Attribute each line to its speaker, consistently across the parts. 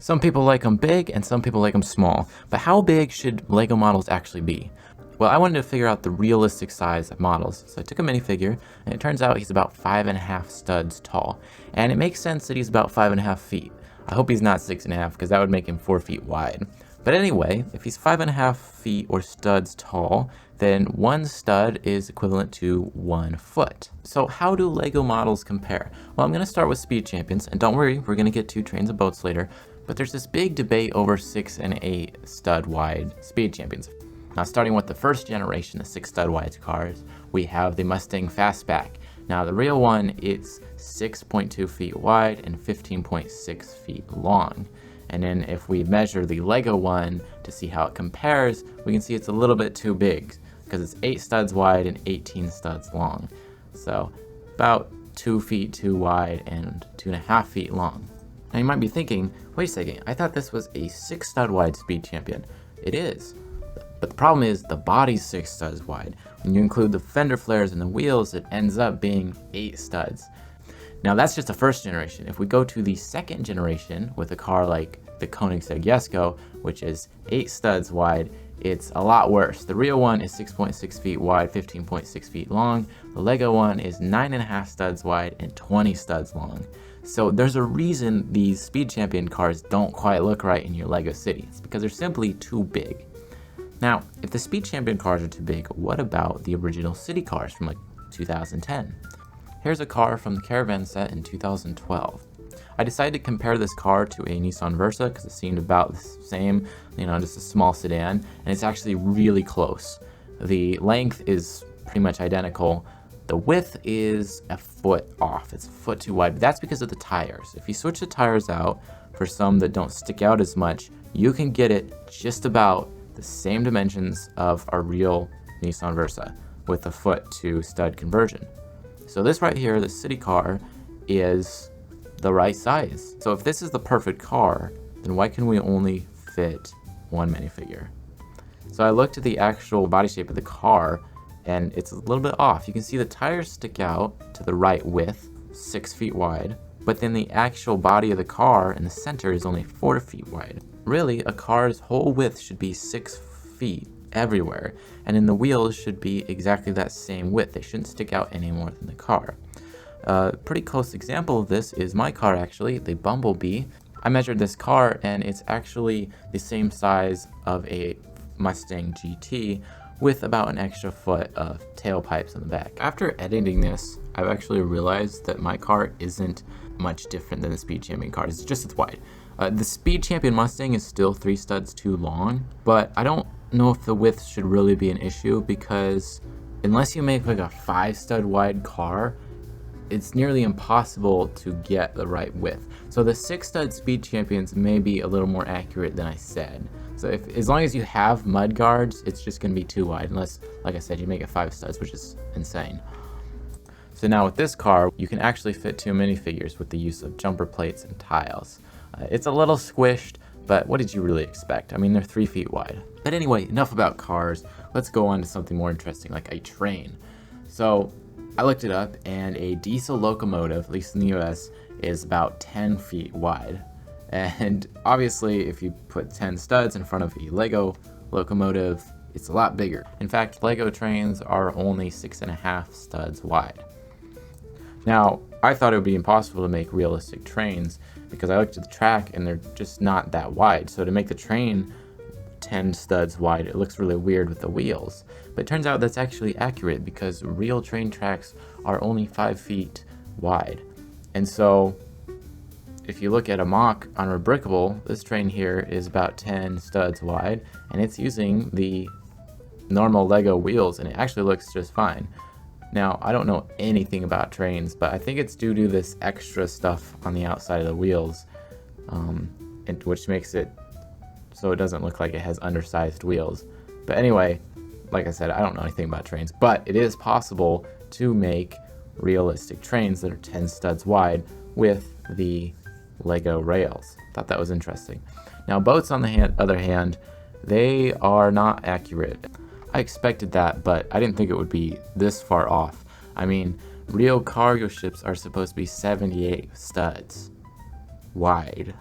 Speaker 1: Some people like them big and some people like them small, but how big should Lego models actually be? Well, I wanted to figure out the realistic size of models, so I took a minifigure, and it turns out he's about 5.5 studs tall, and it makes sense that he's about 5.5 feet. I hope he's not 6.5, because that would make him 4 feet wide. But anyway, if he's 5.5 feet or studs tall, then one stud is equivalent to 1 foot. So how do Lego models compare? Well, I'm going to start with Speed Champions, and don't worry, we're going to get to Trains and Boats later, but there's this big debate over 6 and 8 stud wide Speed Champions. Now, starting with the first generation of 6 stud wide cars, we have the Mustang Fastback. Now, the real one, it's 6.2 feet wide and 15.6 feet long. And then if we measure the Lego one to see how it compares, we can see it's a little bit too big because it's 8 studs wide and 18 studs long. So about 2 feet too wide and 2.5 feet long. Now you might be thinking, wait a second, I thought this was a 6 stud wide Speed Champion. It is. But the problem is the body's 6 studs wide. When you include the fender flares and the wheels, it ends up being 8 studs. Now that's just the first generation. If we go to the second generation with a car like the Koenigsegg Jesko, which is 8 studs wide, it's a lot worse. The real one is 6.6 feet wide, 15.6 feet long. The Lego one is 9.5 studs wide and 20 studs long. So there's a reason these Speed Champion cars don't quite look right in your Lego city. It's because they're simply too big. Now, if the Speed Champion cars are too big, what about the original city cars from like 2010? Here's a car from the Caravan set in 2012. I decided to compare this car to a Nissan Versa because it seemed about the same, just a small sedan, and it's actually really close. The length is pretty much identical. The width is a foot off. It's a foot too wide, but that's because of the tires. If you switch the tires out for some that don't stick out as much, you can get it just about the same dimensions of our real Nissan Versa with a foot to stud conversion. So this right here, the city car, is the right size. So if this is the perfect car, then why can we only fit one minifigure? So I looked at the actual body shape of the car, and it's a little bit off. You can see the tires stick out to the right width, 6 feet wide, but then the actual body of the car in the center is only 4 feet wide. Really, a car's whole width should be 6 feet everywhere, and then the wheels should be exactly that same width. They shouldn't stick out any more than the car. A pretty close example of this is my car, actually, the Bumblebee. I measured this car, and it's actually the same size of a Mustang GT with about an extra foot of tailpipes in the back. After editing this, I've actually realized that my car isn't much different than the Speed Champion car. It's just as wide. The Speed Champion Mustang is still 3 studs too long, but I don't know if the width should really be an issue because unless you make like a 5 stud wide car, it's nearly impossible to get the right width. So the 6 stud Speed Champions may be a little more accurate than I said. So as long as you have mud guards, it's just going to be too wide unless, like I said, you make it 5 studs, which is insane. So now with this car, you can actually fit 2 minifigures with the use of jumper plates and tiles. It's a little squished, but what did you really expect? I mean, they're 3 feet wide. But anyway, enough about cars. Let's go on to something more interesting, like a train. So I looked it up, and a diesel locomotive, at least in the US, is about 10 feet wide. And obviously, if you put 10 studs in front of a Lego locomotive, it's a lot bigger. In fact, Lego trains are only 6.5 studs wide. Now, I thought it would be impossible to make realistic trains because I looked at the track and they're just not that wide. So to make the train 10 studs wide, it looks really weird with the wheels. But it turns out that's actually accurate because real train tracks are only 5 feet wide. And so if you look at a mock on Rebrickable, this train here is about 10 studs wide, and it's using the normal Lego wheels, and it actually looks just fine. Now, I don't know anything about trains, but I think it's due to this extra stuff on the outside of the wheels, which makes it so it doesn't look like it has undersized wheels. But anyway, like I said, I don't know anything about trains, but it is possible to make realistic trains that are 10 studs wide with the Lego rails. Thought that was interesting. Now, boats, on the other hand, they are not accurate. I expected that, but I didn't think it would be this far off. I mean, real cargo ships are supposed to be 78 studs wide.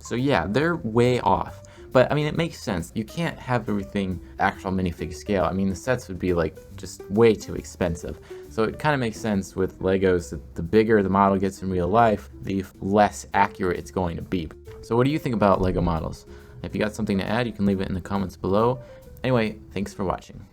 Speaker 1: So yeah, they're way off. But I mean, it makes sense. You can't have everything actual minifig scale. I mean, the sets would be like just way too expensive. So it kind of makes sense with Legos that the bigger the model gets in real life, the less accurate it's going to be. So what do you think about Lego models? If you got something to add, you can leave it in the comments below. Anyway, thanks for watching.